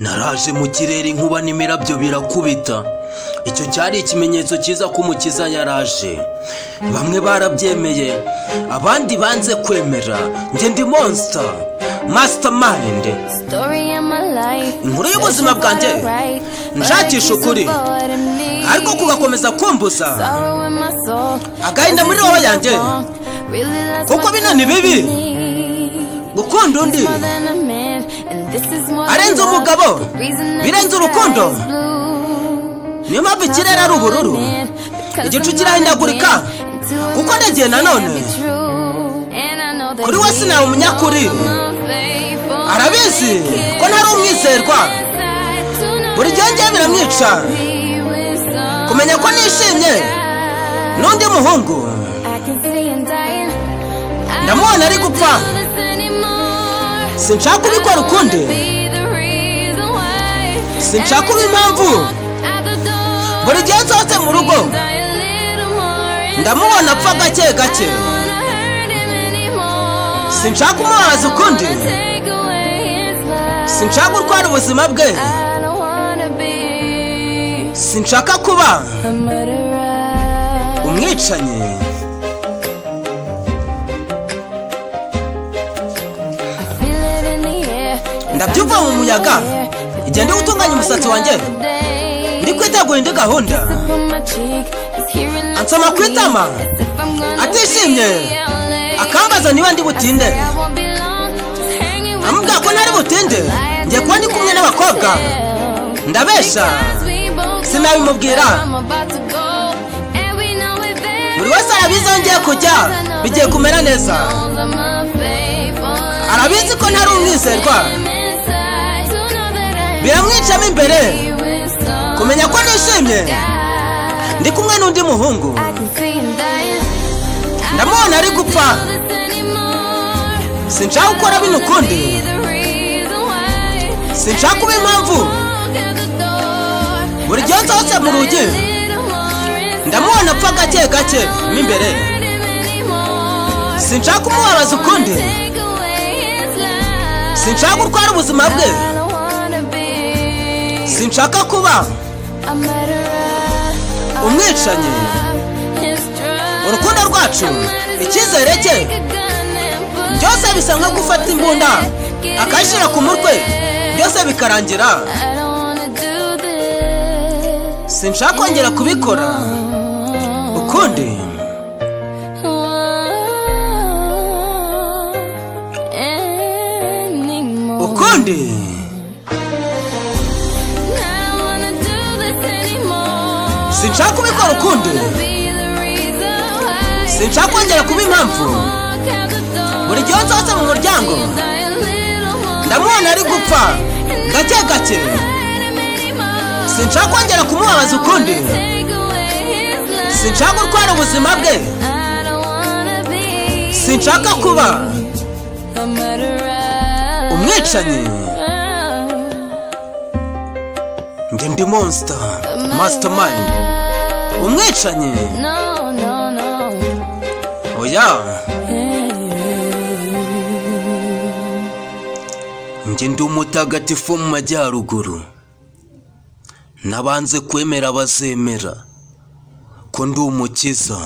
naraje mu kirere inkuba n'imirabyo birakubita. Icyo cyari ikimenyetso cyiza ko umukiza yaraje. Bamwe barabyemeye, abandi banze kwemera. Njye ndi monster, mastermind. Inkuru y'ubuzima bwanjye nshakisha ukuri, ariko kugakomeza kumbuza agahinda muri roho yanjye, kuko bino ni bibi. Gukunda undi arenze umugabo birenze urukundo. Niyo mpamvu ikirere ari ubururu, igicu kirahindagurika, kuko ndagiye nanone kuri we sinawe umunyakuri. Arabizi ko ntari umwizerwa, buri gihe ngiye biramwica kumenya ko nishimye n'undi muhungu. Ndamubona ari gupfa, sinshaka kubikora ukundi, sinshaka kuba impamvu. Buri gihe nsohotse mu rugo ndamubona apfa gake gake, sinshaka kumubaza ukundi, sinshaka gutwara ubuzima bwe, sinshaka kuba umwicanyi. Ndabyumva mu muyaga igihe ndi gutunganya umusatsi wanjye, ndi kwitegura indi gahunda. Ansoma ku itama atishimye, akambaza niba ndi butinde. Amubwira ko ntari butinde, ngiye kuba ndi kumwe n'abakobwa. Ndabesha, sinabimubwira. Buri wese arabizi aho ngiye kujya bigiye kumera neza. Arabizi ko ntari umwizerwa, biramwicamo imbere kumenya ko nishimye ndi kumwe n'undi muhungu. Ndamubona ari gupfa, sinshaka gukora bino ukundi, sinshaka kuba impamvu. Buri gihe nsohotse mu rugi ndamubona apfa gake gake mo imbere, sinshaka kumubabaza ukundi, sinshaka gutwara ubuzima bwe, sinshaka kuba umwicanyi. Urukundo rwacu, icyizere cye, byose bisa nko gufata imbunda akayishyira ku mutwe, byose bikarangira. Sinshaka kongera kubikora ukundi. Ukundi sinshaka kubikora ukundi, sinshaka kongera kuba impamvu. Buri gihe nsohotse mu muryango ndamubona ari gupfa gake gake, sinshaka kongera kumubabaza ukundi, sinshaka gutwara ubuzima bwe, sinshaka kuba umwicanyi. Njye ndi monster, mastermind, umwicanyi. Oya, njye ndi umutagatifu mu majyaruguru. Nabanze kwemera bazemera ko ndi umukiza.